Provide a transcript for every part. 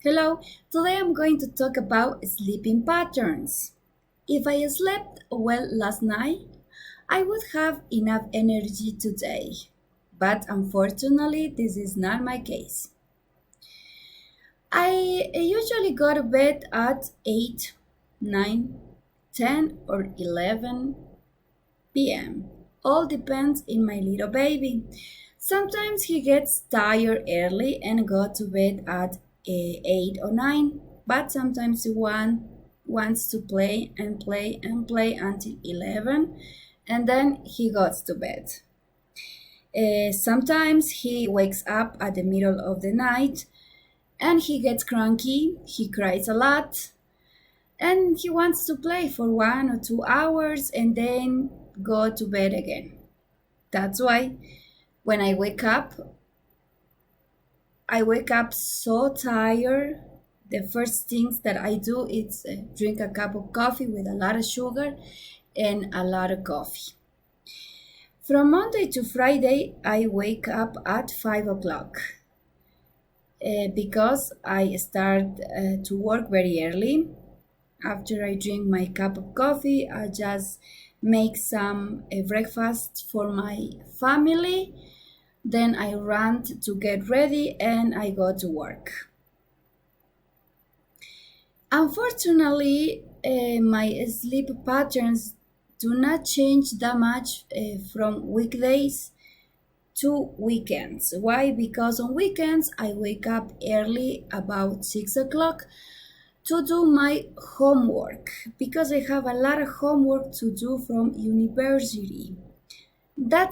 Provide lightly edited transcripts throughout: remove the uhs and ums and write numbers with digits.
Hello, today I'm going to talk about sleeping patterns. If I slept well last night, I would have enough energy today. But unfortunately, this is not my case. I usually go to bed at 8, 9, 10, or 11 p.m. All depends in my little baby. Sometimes he gets tired early and go to bed at 8 or 9, but sometimes one wants to play and play and play until 11 and then he goes to bed. Sometimes he wakes up at the middle of the night and he gets cranky, he cries a lot, and he wants to play for 1 or 2 hours and then go to bed again. That's why when I wake up so tired. The first things that I do is drink a cup of coffee with a lot of sugar and a lot of coffee. From Monday to Friday, I wake up at 5 o'clock because I start to work very early. After I drink my cup of coffee, I just make some breakfast for my family. Then I run to get ready and I go to work. Unfortunately, my sleep patterns do not change that much from weekdays to weekends. Why? Because on weekends I wake up early, about 6 o'clock, to do my homework because I have a lot of homework to do from university. That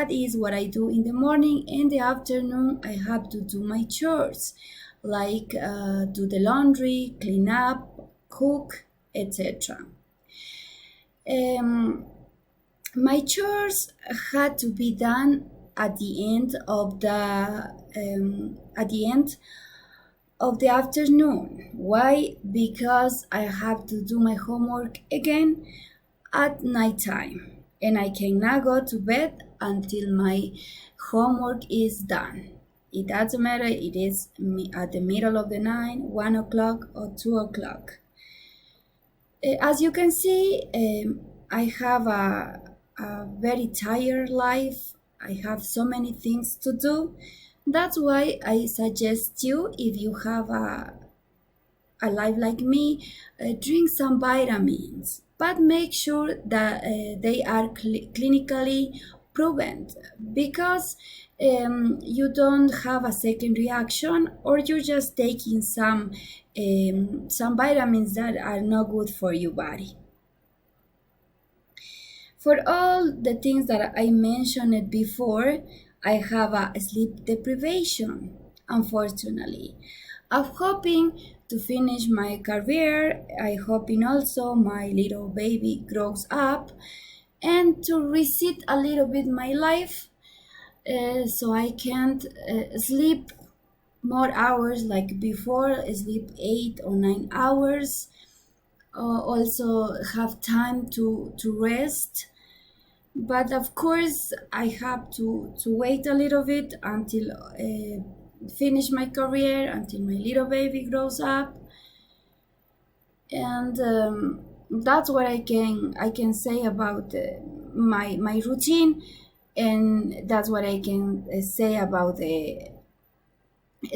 is what I do in the morning. In the afternoon, I have to do my chores, like do the laundry, clean up, cook, etc. Um, my chores had to be done at the end of the afternoon. Why? Because I have to do my homework again at nighttime and I cannot go to bed until my homework is done. It doesn't matter it is at the middle of the night, 1 o'clock or 2 o'clock. As you can see, I have a very tired life. I have so many things to do. That's why I suggest you, if you have a life like me, drink some vitamins, but make sure that they are clinically proven because you don't have a second reaction or you're just taking some vitamins that are not good for your body. For all the things that I mentioned before, I have a sleep deprivation, unfortunately. I'm hoping to finish my career. I'm hoping also my little baby grows up and to reset a little bit my life so I can sleep more hours like before, sleep 8 or 9 hours. Also have time to rest, but of course I have to wait a little bit until finish my career, until my little baby grows up, and that's what I can say about my routine, and that's what I can say about the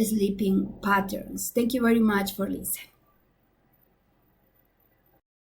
sleeping patterns. Thank you very much for listening.